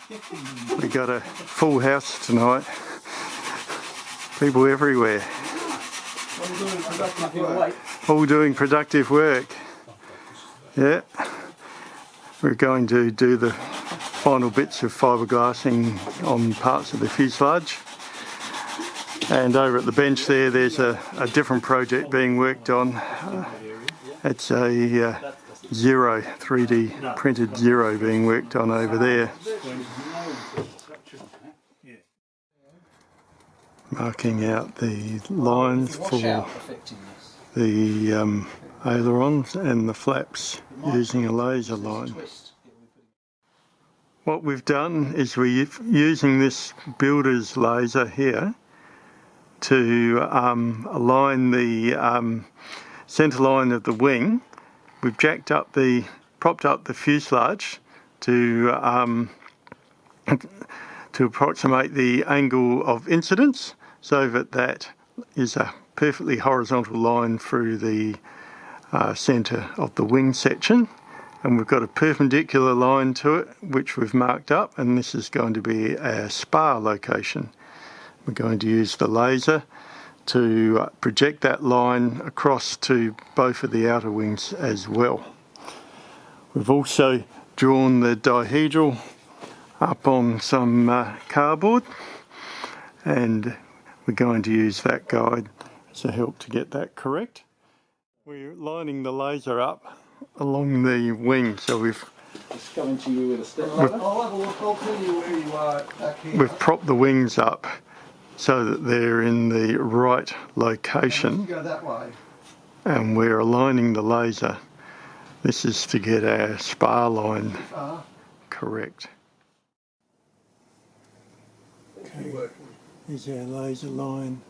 We got a full house tonight. People everywhere. All doing productive work. Yeah. We're going to do the final bits of fiberglassing on parts of the fuselage. And over at the bench there's a different project being worked on. It's a 3D printed Zero being worked on over there. Marking out the lines for the ailerons and the flaps using a laser line. What we've done is we're using this builder's laser here to align the centre line of the wing. We've propped up the fuselage to approximate the angle of incidence, so that is a perfectly horizontal line through the centre of the wing section. And we've got a perpendicular line to it which we've marked up, and this is going to be our spar location. We're going to use the laser to project that line across to both of the outer wings as well. We've also drawn the dihedral up on some cardboard, and we're going to use that guide as a help to get that correct. We're lining the laser up along the wing, so we've just coming to you with a step ladder. I'll have a look, I'll tell you where you are back here. We've propped the wings up so that they're in the right location, go that way. And we're aligning the laser. This is to get our spar line correct. Okay, here's our laser line.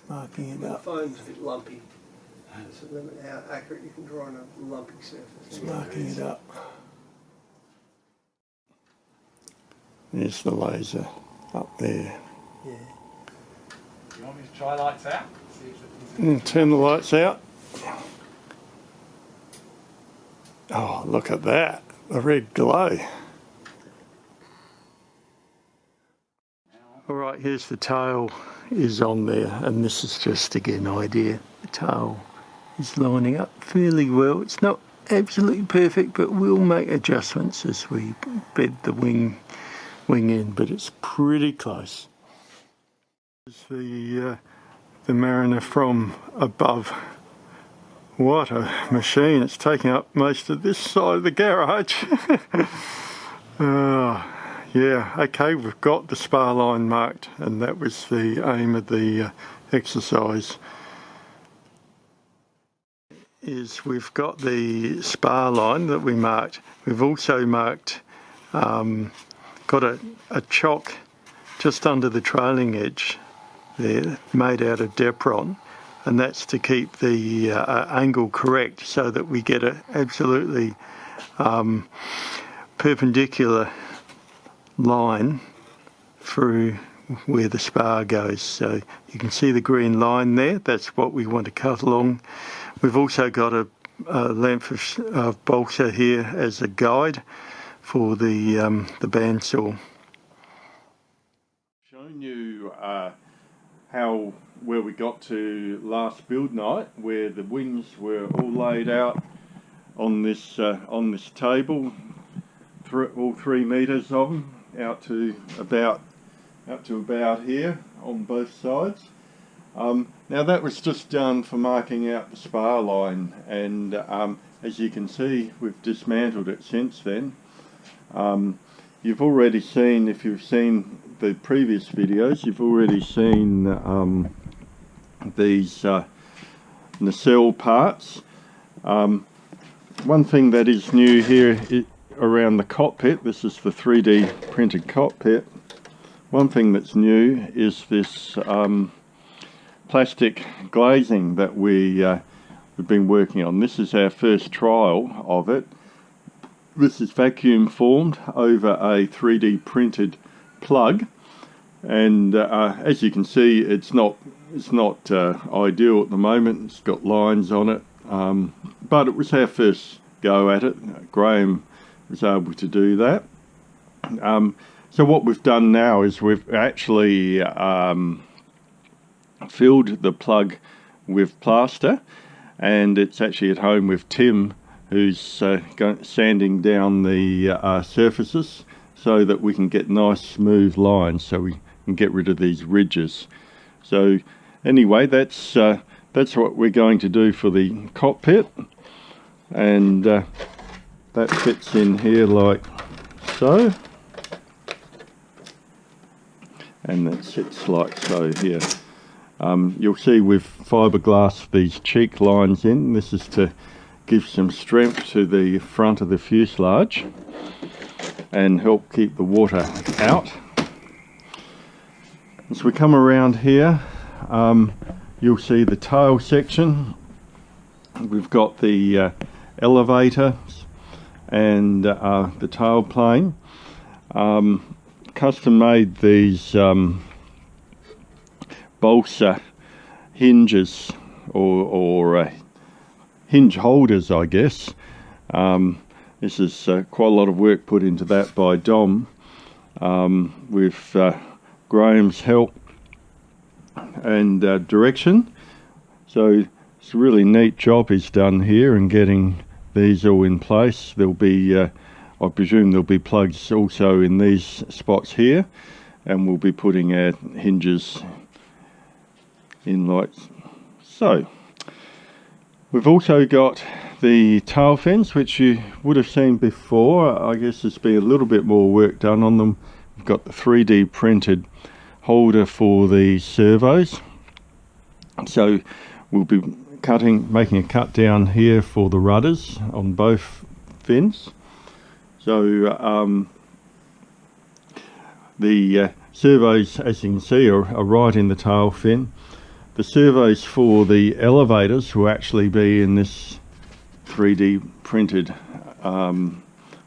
Marking it up. The foam's a bit lumpy. It's a limit how accurate you can draw on a lumpy surface. Just marking it up. There's the laser up there. Yeah. Do you want me to try lights out? Turn the lights out. Oh, look at that. The red glow. Alright, here's the tail is on there, and this is just to get an idea. The tail is lining up fairly well. It's not absolutely perfect, but we'll make adjustments as we bed the wing in, but it's pretty close. This is the Mariner from above. What a machine. It's taking up most of this side of the garage. Yeah, okay, we've got the spar line marked, and that was the aim of the exercise. Is we've got the spar line that we marked. We've also marked, got a chock just under the trailing edge there, made out of Depron, and that's to keep the angle correct so that we get an absolutely perpendicular line through where the spar goes. So you can see the green line there, that's what we want to cut along. We've also got a length of balsa here as a guide for the bandsaw. Showing you where we got to last build night, where the wings were all laid out on this table, all 3 meters of them, out to about here on both sides. Now that was just done for marking out the spar line, and as you can see, we've dismantled it since then. You've already seen, if you've seen the previous videos, you've already seen these nacelle parts. One thing that is new here around the cockpit, this is the 3D printed cockpit. One thing that's new is this plastic glazing that we've been working on. This is our first trial of it. This is vacuum formed over a 3D printed plug, and as you can see, it's not ideal at the moment. It's got lines on it, but it was our first go at it. Graham was able to do that. So what we've done now is we've actually filled the plug with plaster, and it's actually at home with Tim, who's sanding down the surfaces so that we can get nice smooth lines, so we can get rid of these ridges. So anyway, that's what we're going to do for the cockpit, and that fits in here like so, and that sits like so here. You'll see we've fiberglassed these cheek lines in. This is to give some strength to the front of the fuselage and help keep the water out. As we come around here, you'll see the tail section. We've got the elevator and the tail plane. Custom made these balsa hinges or hinge holders, I guess. This is quite a lot of work put into that by Dom with Graham's help and direction. So it's a really neat job he's done here in getting these all in place. There'll be, I presume there'll be plugs also in these spots here, and we'll be putting our hinges in like so. We've also got the tail fins, which you would have seen before. I guess there's been a little bit more work done on them. We've got the 3D printed holder for the servos. So we'll be making a cut down here for the rudders on both fins. So the servos, as you can see, are right in the tail fin. The servos for the elevators will actually be in this 3D printed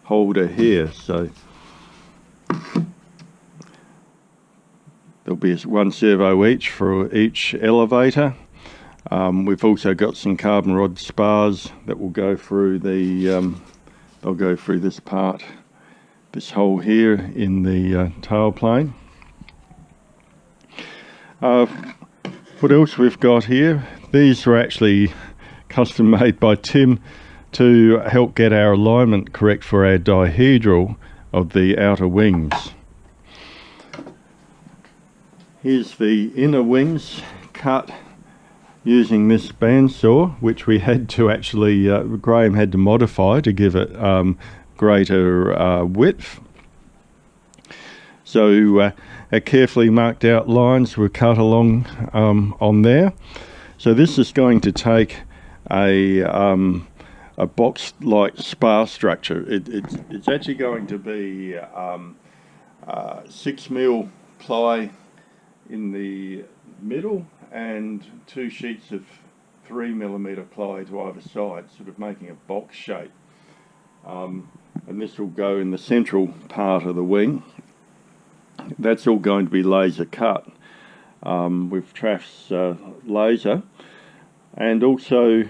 holder here. So there'll be one servo each for each elevator. We've also got some carbon rod spars that will go through the they'll go through this part, this hole here in the tail plane. What else we've got here? These were actually custom made by Tim to help get our alignment correct for our dihedral of the outer wings. Here's the inner wings cut using this bandsaw, which we had to actually, Graham had to modify to give it greater width. So our carefully marked out lines were cut along on there. So this is going to take a box-like spar structure. It's actually going to be 6mm ply in the middle and 2 sheets of 3mm ply to either side, sort of making a box shape. And this will go in the central part of the wing. That's all going to be laser cut with Traff's laser, and also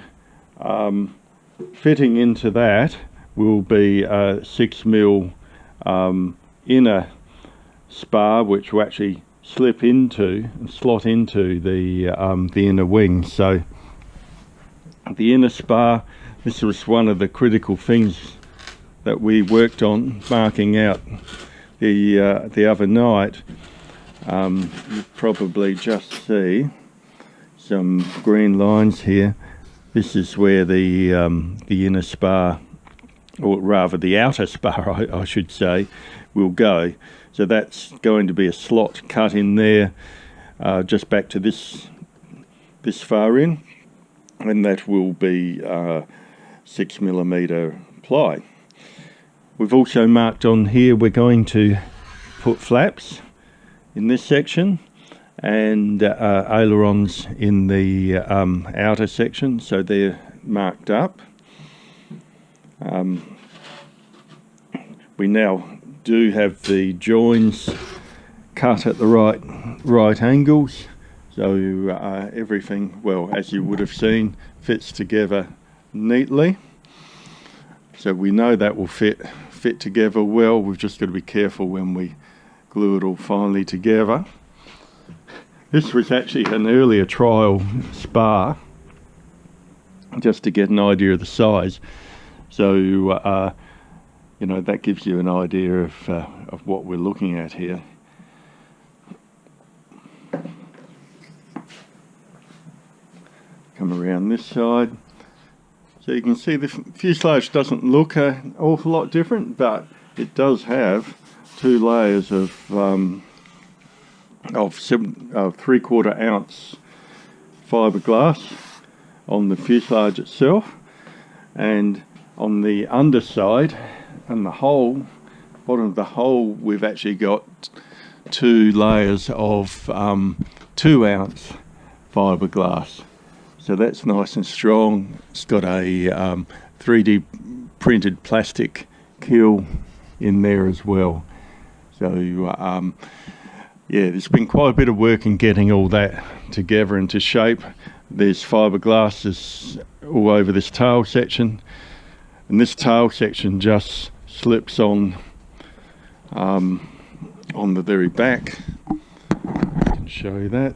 fitting into that will be a 6mm inner spar, which will actually slip into and slot into the inner wing. So the inner spar, this was one of the critical things that we worked on marking out the other night. You probably just see some green lines here. This is where the inner spar, or rather the outer spar I should say, will go. So that's going to be a slot cut in there, just back to this far in, and that will be 6mm ply. We've also marked on here we're going to put flaps in this section and ailerons in the outer section, so they're marked up. We now do have the joins cut at the right angles, so everything, well, as you would have seen, fits together neatly. So we know that will fit together well. We've just got to be careful when we glue it all finally together. This was actually an earlier trial spar, just to get an idea of the size. So you know, that gives you an idea of what we're looking at here. Come around this side. So you can see the fuselage doesn't look an awful lot different, but it does have 2 layers of 3/4 ounce fiberglass on the fuselage itself, and on the underside and the hole, bottom of the hole, we've actually got 2 layers of 2 ounce fiberglass. So that's nice and strong. It's got a 3D printed plastic keel in there as well. So yeah, there's been quite a bit of work in getting all that together into shape. There's fiberglass all over this tail section, and this tail section just slips on the very back. I can show you that.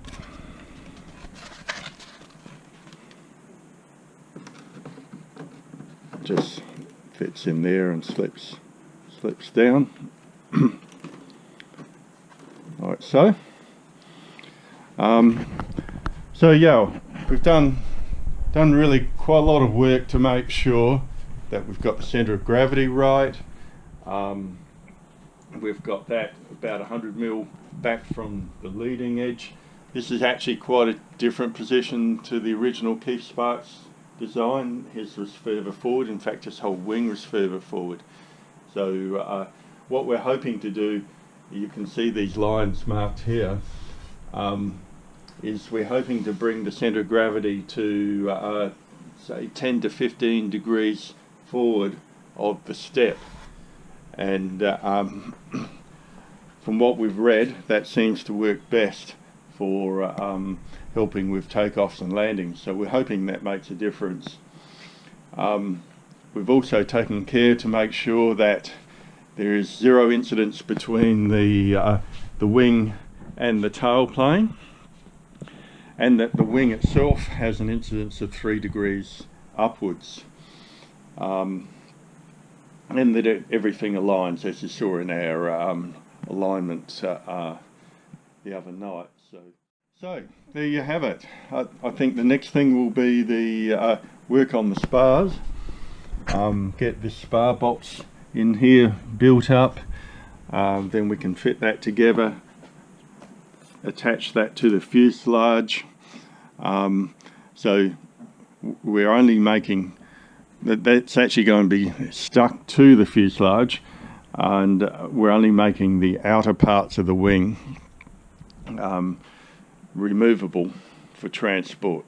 Just fits in there and slips down. Like so. So yeah, we've done really quite a lot of work to make sure that we've got the centre of gravity right. We've got that about 100 mil back from the leading edge. This is actually quite a different position to the original Keith Sparks design. His was further forward. In fact, his whole wing was further forward. So what we're hoping to do, you can see these lines marked here, is we're hoping to bring the centre of gravity to say 10 to 15 degrees forward of the step, and from what we've read, that seems to work best for helping with takeoffs and landings. So we're hoping that makes a difference. We've also taken care to make sure that there is 0 incidence between the wing and the tail plane, and that the wing itself has an incidence of 3 degrees upwards, and that everything aligns, as you saw in our alignment the other night. So there you have it. I think the next thing will be the work on the spars. Get this spar box in here built up, then we can fit that together, attach that to the fuselage. So we're only making that's actually going to be stuck to the fuselage, and we're only making the outer parts of the wing removable for transport,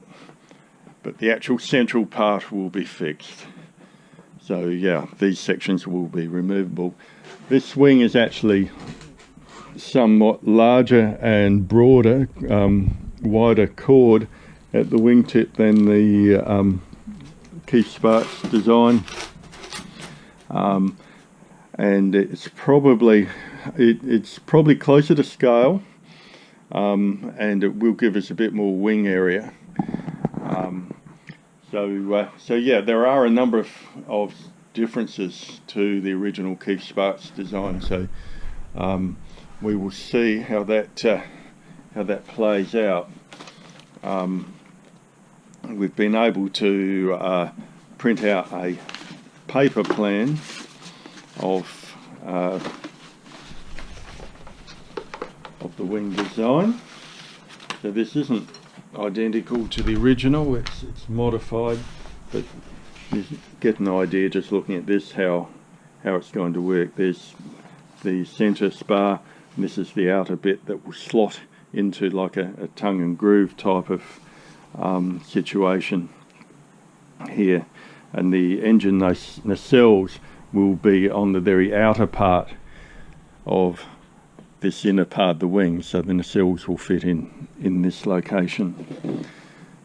but the actual central part will be fixed. So yeah, these sections will be removable. This wing is actually somewhat larger and broader, wider chord at the wingtip than the Keith Sparks design, and it's probably closer to scale, and it will give us a bit more wing area. So yeah, there are a number of differences to the original Keith Sparks design. So we will see how that plays out. We've been able to print out a paper plan of the wing design. So this isn't identical to the original, it's modified, but you get an idea just looking at this how it's going to work. There's the centre spar, and this is the outer bit that will slot into like a tongue and groove type of situation here, and the engine nacelles will be on the very outer part of this inner part of the wing, so the nacelles will fit in this location.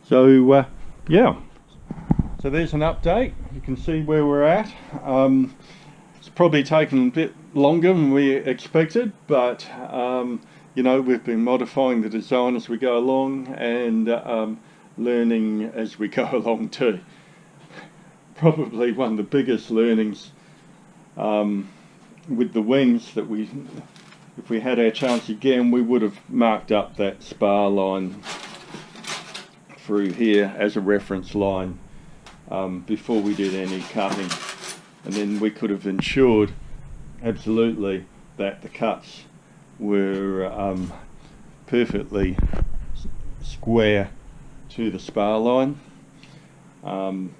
So yeah, So there's an update. You can see where we're at. It's probably taken a bit longer than we expected, but you know, we've been modifying the design as we go along and learning as we go along too. Probably one of the biggest learnings with the wings that if we had our chance again, we would have marked up that spar line through here as a reference line before we did any cutting, and then we could have ensured absolutely that the cuts were perfectly square to the spar line, and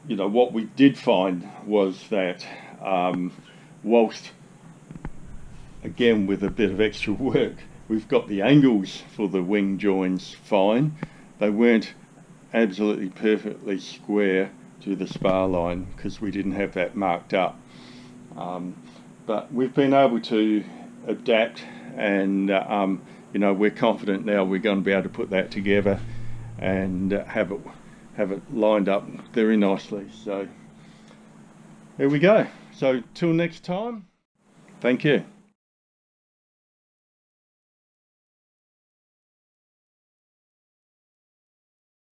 you know, what we did find was that whilst again with a bit of extra work we've got the angles for the wing joins fine, they weren't absolutely perfectly square to the spar line because we didn't have that marked up, but we've been able to adapt, and you know, we're confident now we're going to be able to put that together and have it lined up very nicely. So there we go. So till next time, thank you.